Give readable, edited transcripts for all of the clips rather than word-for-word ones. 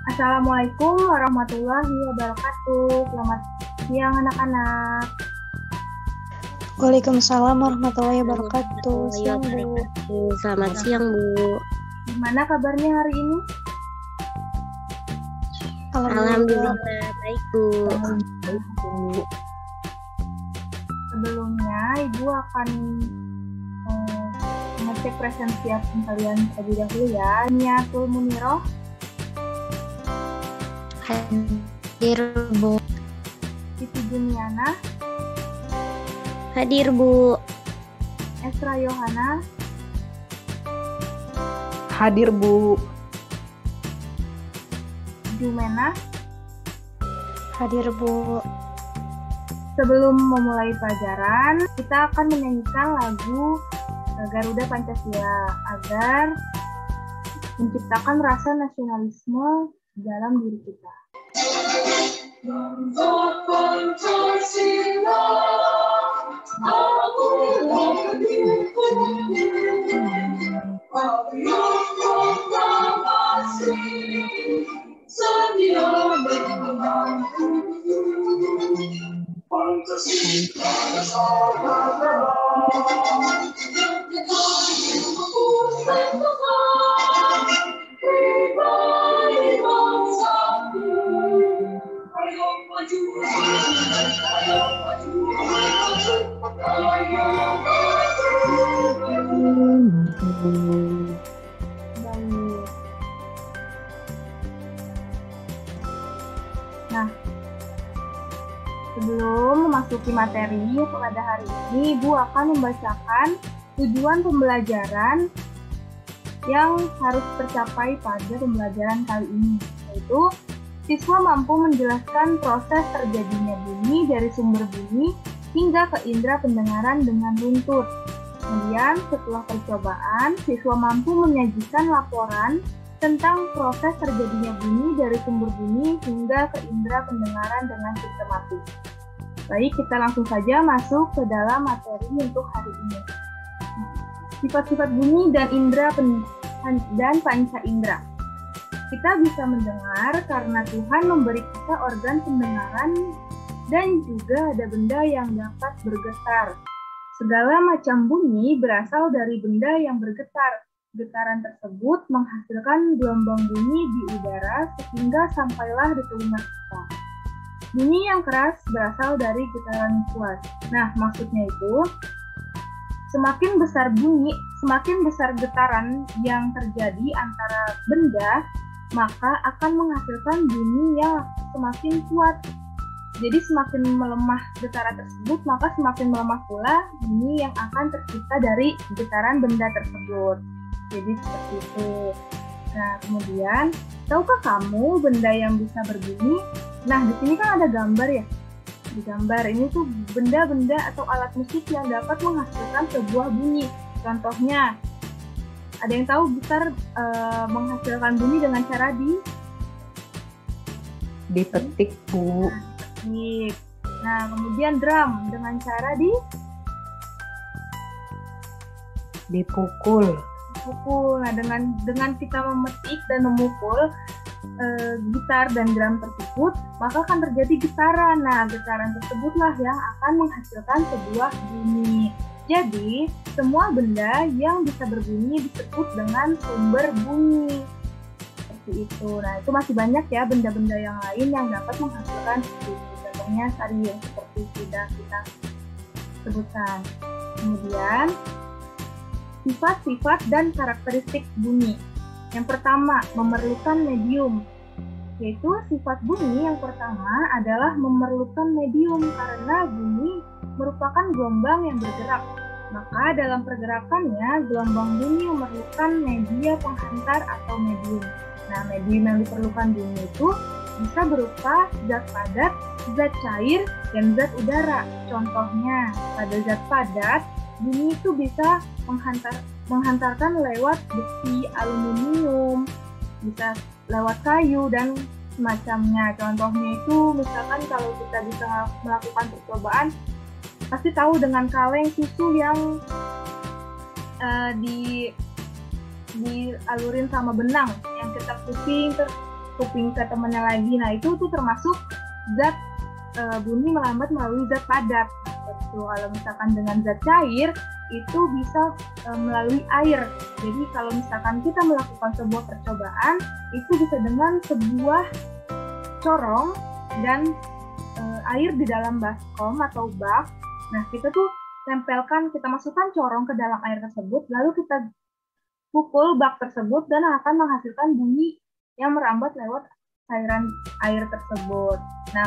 Assalamualaikum warahmatullahi wabarakatuh. Selamat siang anak-anak. Waalaikumsalam warahmatullahi wabarakatuh. Siang, Bu. Selamat siang, Bu. Gimana kabarnya hari ini? Alhamdulillah baik, Bu. Sebelumnya, Ibu akan mengecek presensi kalian terlebih dahulu ya. Niatul Muniroh. Hadir, Bu. Siti Juniana. Hadir, Bu. Esra Yohana. Hadir, Bu. Jumena. Hadir, Bu. Sebelum memulai pelajaran, kita akan menyanyikan lagu Garuda Pancasila agar menciptakan rasa nasionalisme dalam diri kita. Garuda Pancasila, aku yang proklamasi, sedia menantu. Pancasila saudara, kita Tuhan, pribadi bangsaku. Ayo maju, ayo maju, ayo maju. Baik. Nah, sebelum memasuki materi pada hari ini, Ibu akan membacakan tujuan pembelajaran yang harus tercapai pada pembelajaran kali ini, yaitu siswa mampu menjelaskan proses terjadinya bunyi dari sumber bunyi hingga ke indera pendengaran dengan luntur. Kemudian, setelah percobaan, siswa mampu menyajikan laporan tentang proses terjadinya bunyi dari sumber bunyi hingga ke indera pendengaran dengan sistematis. Baik, kita langsung saja masuk ke dalam materi untuk hari ini. Sifat-sifat bunyi dan indera dan panca indera. Kita bisa mendengar karena Tuhan memberi kita organ pendengaran dan juga ada benda yang dapat bergetar. Segala macam bunyi berasal dari benda yang bergetar. Getaran tersebut menghasilkan gelombang bunyi di udara sehingga sampailah di telinga kita. Bunyi yang keras berasal dari getaran kuat. Nah, maksudnya itu, semakin besar bunyi, semakin besar getaran yang terjadi antara benda, maka akan menghasilkan bunyi yang semakin kuat. Jadi semakin melemah getaran tersebut, maka semakin melemah pula bunyi yang akan tercipta dari getaran benda tersebut. Jadi seperti itu. Nah, kemudian, tahukah kamu benda yang bisa berbunyi? Nah, di sini kan ada gambar ya. Di gambar ini tuh benda-benda atau alat musik yang dapat menghasilkan sebuah bunyi. Contohnya, ada yang tahu gitar menghasilkan bunyi dengan cara Dipetik, Bu. Nah, kemudian drum dengan cara Dipukul. Nah, dengan kita memetik dan memukul gitar dan drum tersebut, maka akan terjadi getaran. Nah, getaran tersebutlah yang akan menghasilkan sebuah bunyi. Jadi, semua benda yang bisa berbunyi disebut dengan sumber bunyi. Seperti itu. Nah, itu masih banyak ya benda-benda yang lain yang dapat menghasilkan bunyi. Contohnya tadi yang seperti sudah kita sebutkan. Kemudian, sifat-sifat dan karakteristik bunyi. Yang pertama, memerlukan medium. Yaitu sifat bunyi yang pertama adalah memerlukan medium karena bunyi merupakan gelombang yang bergerak. Maka dalam pergerakannya, gelombang bunyi memerlukan media penghantar atau medium. Nah, medium yang diperlukan bunyi itu bisa berupa zat padat, zat cair, dan zat udara. Contohnya, pada zat padat, bunyi itu bisa menghantarkan lewat besi, aluminium, bisa lewat kayu, dan semacamnya. Contohnya itu, misalkan kalau kita bisa melakukan percobaan, pasti tahu dengan kaleng susu yang dialurin sama benang, yang kita pusing, kuping ke temannya lagi. Nah, itu tuh termasuk zat bunyi melambat melalui zat padat. Nah, kalau misalkan dengan zat cair itu bisa melalui air. Jadi kalau misalkan kita melakukan sebuah percobaan itu bisa dengan sebuah corong dan air di dalam baskom atau bak. Nah, kita tuh tempelkan, kita masukkan corong ke dalam air tersebut, lalu kita pukul bak tersebut dan akan menghasilkan bunyi yang merambat lewat cairan air tersebut. Nah,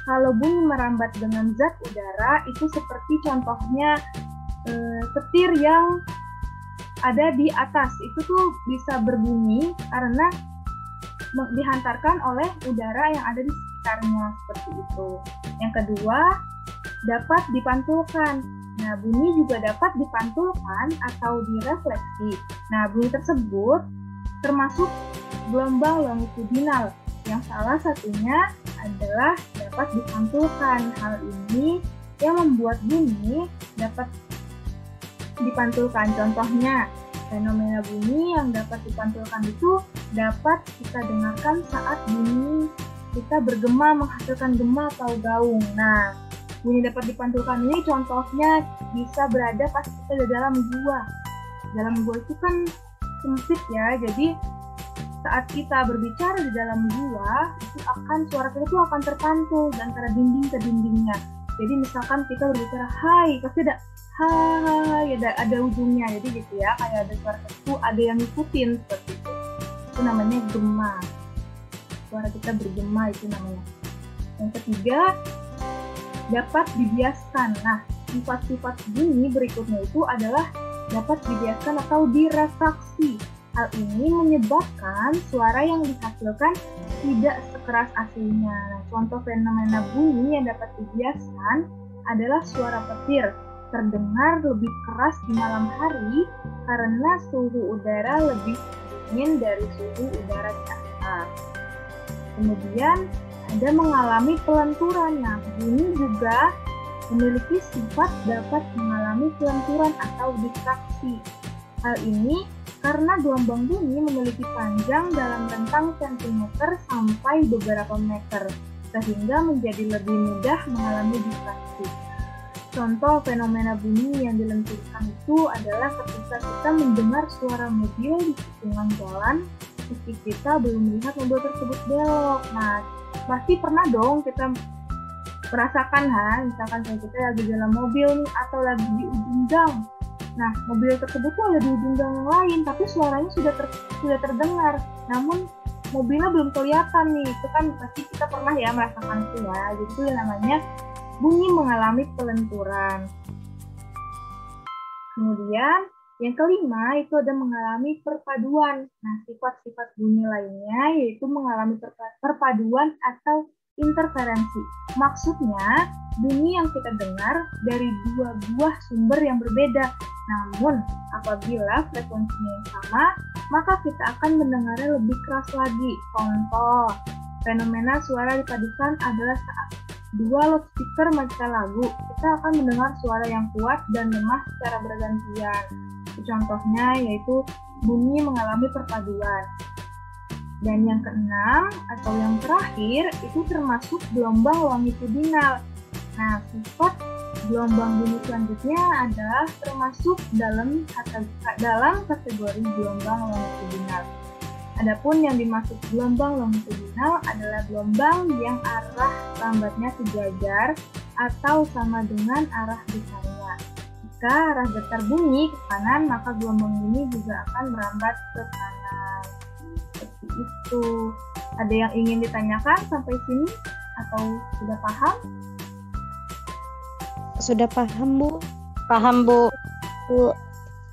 kalau bunyi merambat dengan zat udara itu seperti contohnya petir yang ada di atas. Itu tuh bisa berbunyi karena dihantarkan oleh udara yang ada di sekitarnya, seperti itu. Yang kedua, dapat dipantulkan. Nah, bunyi juga dapat dipantulkan atau direfleksi. Nah, bunyi tersebut termasuk gelombang longitudinal, yang salah satunya adalah dapat dipantulkan. Hal ini yang membuat bunyi dapat dipantulkan. Contohnya, fenomena bunyi yang dapat dipantulkan itu dapat kita dengarkan saat bunyi kita bergema menghasilkan gema atau gaung. Nah, bunyi dapat dipantulkan ini contohnya bisa berada pas kita di dalam gua. Dalam gua itu kan sempit ya, jadi saat kita berbicara di dalam gua, itu suara kita tuh akan terpantul di antara dinding ke dindingnya. Jadi misalkan kita berbicara hai, pasti ada hai, ada ujungnya. Jadi gitu ya, kayak ada suara itu, ada yang ngikutin seperti itu. Itu namanya gema. Suara kita bergema itu namanya. Yang ketiga, dapat dibiaskan. Nah, sifat-sifat bunyi berikutnya itu adalah dapat dibiaskan atau direfraksi. Hal ini menyebabkan suara yang dihasilkan tidak sekeras aslinya. Nah, contoh fenomena bunyi yang dapat dibiaskan adalah suara petir. Terdengar lebih keras di malam hari karena suhu udara lebih dingin dari suhu udara di atas. Kemudian ada mengalami pelenturan. Nah, bunyi juga memiliki sifat dapat mengalami pelenturan atau difraksi. Hal ini karena gelombang bunyi memiliki panjang dalam rentang sentimeter sampai beberapa meter, sehingga menjadi lebih mudah mengalami difraksi. Contoh fenomena bunyi yang dilenturkan itu adalah ketika kita mendengar suara mobil di tikungan jalan, meski kita belum melihat mobil tersebut belok. Nah, pasti pernah dong kita merasakan, misalkan kita lagi dalam mobil nih, atau lagi di ujung gang. Nah, mobil tersebut tuh ada di ujung gang yang lain, tapi suaranya sudah terdengar. Namun, mobilnya belum kelihatan nih. Itu kan pasti kita pernah ya merasakan itu ya. Jadi itu namanya bunyi mengalami pelenturan. Kemudian, yang kelima itu ada mengalami perpaduan. Nah, sifat-sifat bunyi lainnya yaitu mengalami perpaduan atau interferensi. Maksudnya, bunyi yang kita dengar dari dua buah sumber yang berbeda. Namun, apabila frekuensinya yang sama, maka kita akan mendengarnya lebih keras lagi. Contoh, fenomena suara dipadukan adalah saat dua loudspeaker memainkan lagu, kita akan mendengar suara yang kuat dan lemah secara bergantian. Contohnya yaitu bunyi mengalami perpaduan. Dan yang keenam atau yang terakhir itu termasuk gelombang longitudinal. Nah, sifat gelombang bunyi selanjutnya adalah termasuk dalam kategori gelombang longitudinal. Adapun yang dimaksud gelombang longitudinal adalah gelombang yang arah lambatnya sejajar atau sama dengan arah besarnya. Jika arah datar bunyi ke kanan, maka gelombang bunyi juga akan merambat ke kanan. Seperti itu. Ada yang ingin ditanyakan sampai sini atau sudah paham? Sudah paham, Bu? Paham, Bu.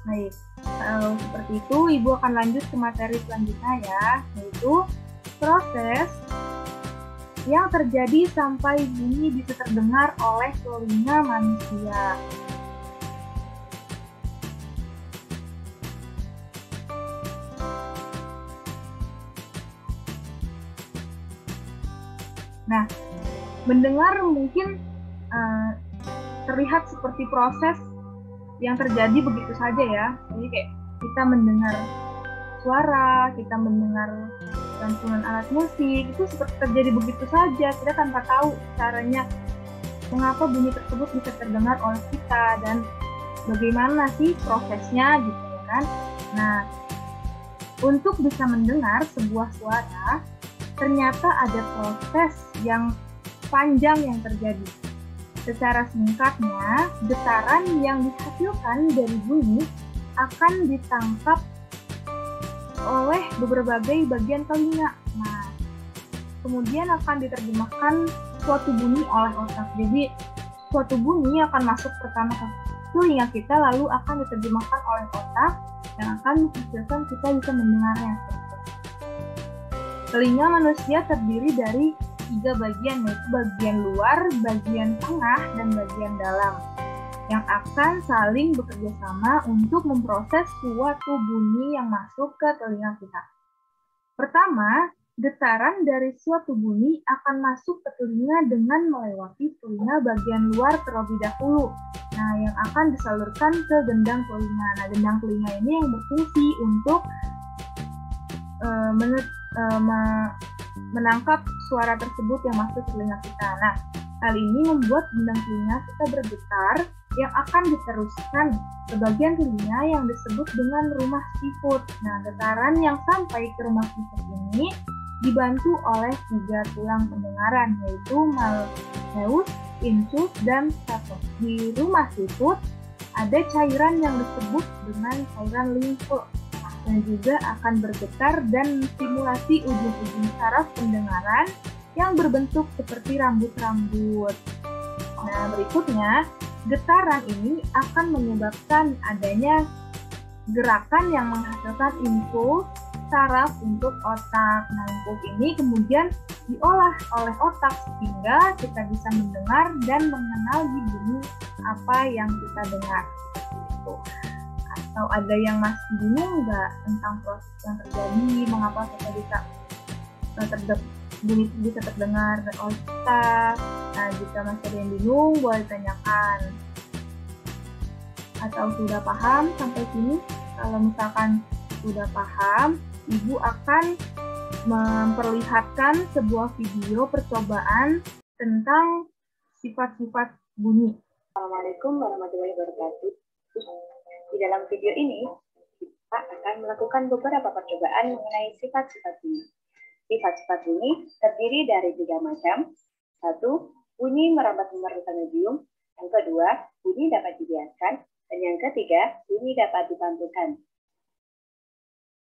Baik. Kalau seperti itu, Ibu akan lanjut ke materi selanjutnya ya, yaitu proses yang terjadi sampai bunyi bisa terdengar oleh telinga manusia. Nah, mendengar mungkin terlihat seperti proses yang terjadi begitu saja ya. Jadi kayak kita mendengar suara, kita mendengar lantunan alat musik, itu seperti terjadi begitu saja, kita tanpa tahu caranya mengapa bunyi tersebut bisa terdengar oleh kita dan bagaimana sih prosesnya gitu kan. Nah, untuk bisa mendengar sebuah suara, ternyata ada proses yang panjang yang terjadi. Secara singkatnya, getaran yang dihasilkan dari bunyi akan ditangkap oleh berbagai bagian telinga. Nah, kemudian akan diterjemahkan suatu bunyi oleh otak. Jadi, suatu bunyi akan masuk pertama ke telinga kita, lalu akan diterjemahkan oleh otak yang akan menghasilkan kita bisa mendengarnya. Telinga manusia terdiri dari 3 bagian, yaitu bagian luar, bagian tengah, dan bagian dalam, yang akan saling bekerja sama untuk memproses suatu bunyi yang masuk ke telinga kita. Pertama, getaran dari suatu bunyi akan masuk ke telinga dengan melewati telinga bagian luar terlebih dahulu. Nah, yang akan disalurkan ke gendang telinga. Nah, gendang telinga ini yang berfungsi untuk menangkap suara tersebut yang masuk ke telinga kita. Nah, hal ini membuat gendang telinga kita bergetar yang akan diteruskan ke bagian telinga yang disebut dengan rumah siput. Nah, getaran yang sampai ke rumah siput ini dibantu oleh 3 tulang pendengaran, yaitu malleus, incus, dan stapes. Di rumah siput ada cairan yang disebut dengan cairan limfe yang juga akan bergetar dan stimulasi ujung-ujung saraf pendengaran yang berbentuk seperti rambut-rambut. Nah, berikutnya, getaran ini akan menyebabkan adanya gerakan yang menghasilkan impuls saraf untuk otak. Nah, impuls ini kemudian diolah oleh otak sehingga kita bisa mendengar dan mengenali bunyi apa yang kita dengar. Gitu. Atau ada yang masih bingung nggak tentang proses yang terjadi, mengapa kita bisa bunyi bisa terdengar oleh kita? Nah, jika masih ada yang bingung, boleh tanyakan. Atau sudah paham sampai sini? Kalau misalkan sudah paham, Ibu akan memperlihatkan sebuah video percobaan tentang sifat-sifat bunyi. Assalamualaikum warahmatullahi wabarakatuh. Di dalam video ini, kita akan melakukan beberapa percobaan mengenai sifat-sifat bunyi. Sifat-sifat bunyi terdiri dari 3 macam. 1. Bunyi merambat memerlukan medium. Yang kedua, bunyi dapat dibiaskan. Dan yang ketiga, bunyi dapat dipantulkan.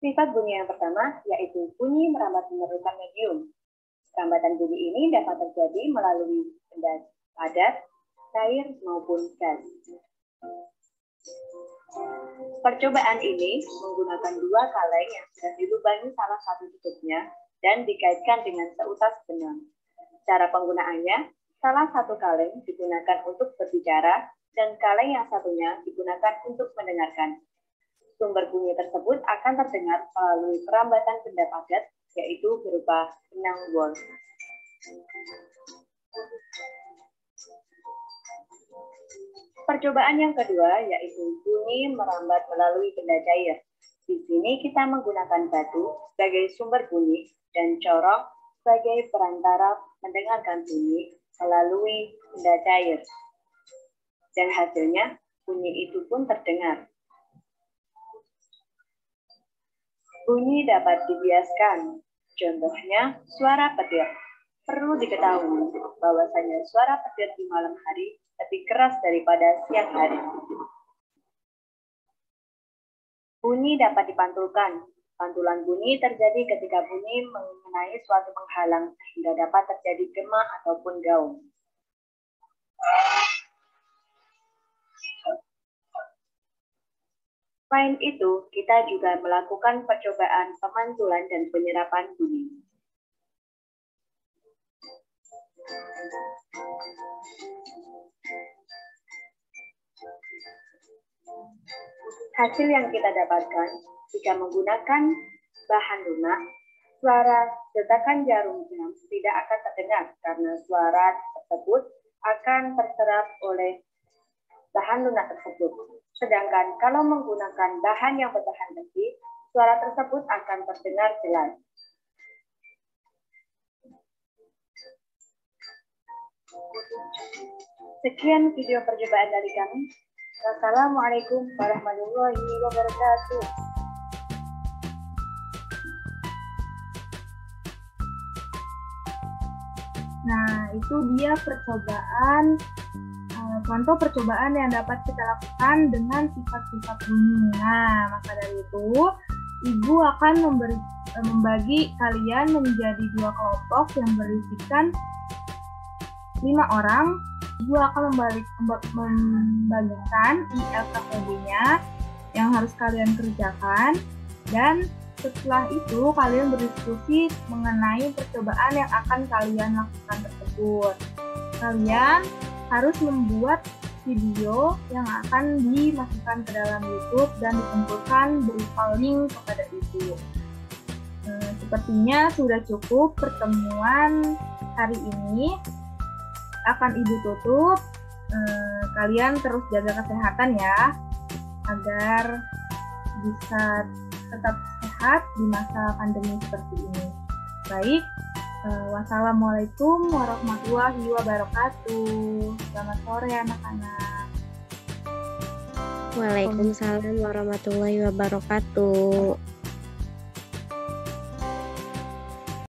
Sifat bunyi yang pertama yaitu bunyi merambat memerlukan medium. Rambatan bunyi ini dapat terjadi melalui benda padat, cair, maupun gas. Percobaan ini menggunakan 2 kaleng yang sudah dilubangi salah satu tutupnya dan dikaitkan dengan seutas benang. Cara penggunaannya, salah satu kaleng digunakan untuk berbicara dan kaleng yang satunya digunakan untuk mendengarkan. Sumber bunyi tersebut akan terdengar melalui perambatan benda padat, yaitu berupa benang wol. Percobaan yang kedua yaitu bunyi merambat melalui benda cair. Di sini kita menggunakan batu sebagai sumber bunyi dan corong sebagai perantara mendengarkan bunyi melalui benda cair. Dan hasilnya bunyi itu pun terdengar. Bunyi dapat dibiaskan. Contohnya, suara petir. Perlu diketahui bahwasanya suara petir di malam hari lebih keras daripada siang hari. Bunyi dapat dipantulkan. Pantulan bunyi terjadi ketika bunyi mengenai suatu penghalang sehingga dapat terjadi gema ataupun gaung. Selain itu, kita juga melakukan percobaan pemantulan dan penyerapan bunyi. Hasil yang kita dapatkan jika menggunakan bahan lunak, suara detakan jarum jam tidak akan terdengar karena suara tersebut akan terserap oleh bahan lunak tersebut. Sedangkan kalau menggunakan bahan yang bertahan besi, suara tersebut akan terdengar jelas. Sekian video percobaan dari kami. Wassalamualaikum warahmatullahi wabarakatuh. Nah, itu dia percobaan, contoh percobaan yang dapat kita lakukan dengan sifat-sifat bunyi. Nah, maka dari itu, Ibu akan membagi kalian menjadi 2 kelompok yang berisikan 5 orang. Ibu akan membagikan ILKPB-nya yang harus kalian kerjakan, dan setelah itu kalian berdiskusi mengenai percobaan yang akan kalian lakukan tersebut. Kalian harus membuat video yang akan dimasukkan ke dalam YouTube dan dikumpulkan berupa link kepada Ibu. Sepertinya sudah cukup pertemuan hari ini. Akan Ibu tutup. Kalian terus jaga kesehatan ya, agar bisa tetap sehat di masa pandemi seperti ini. Baik, wassalamualaikum warahmatullahi wabarakatuh. Selamat sore anak-anak. Waalaikumsalam warahmatullahi wabarakatuh.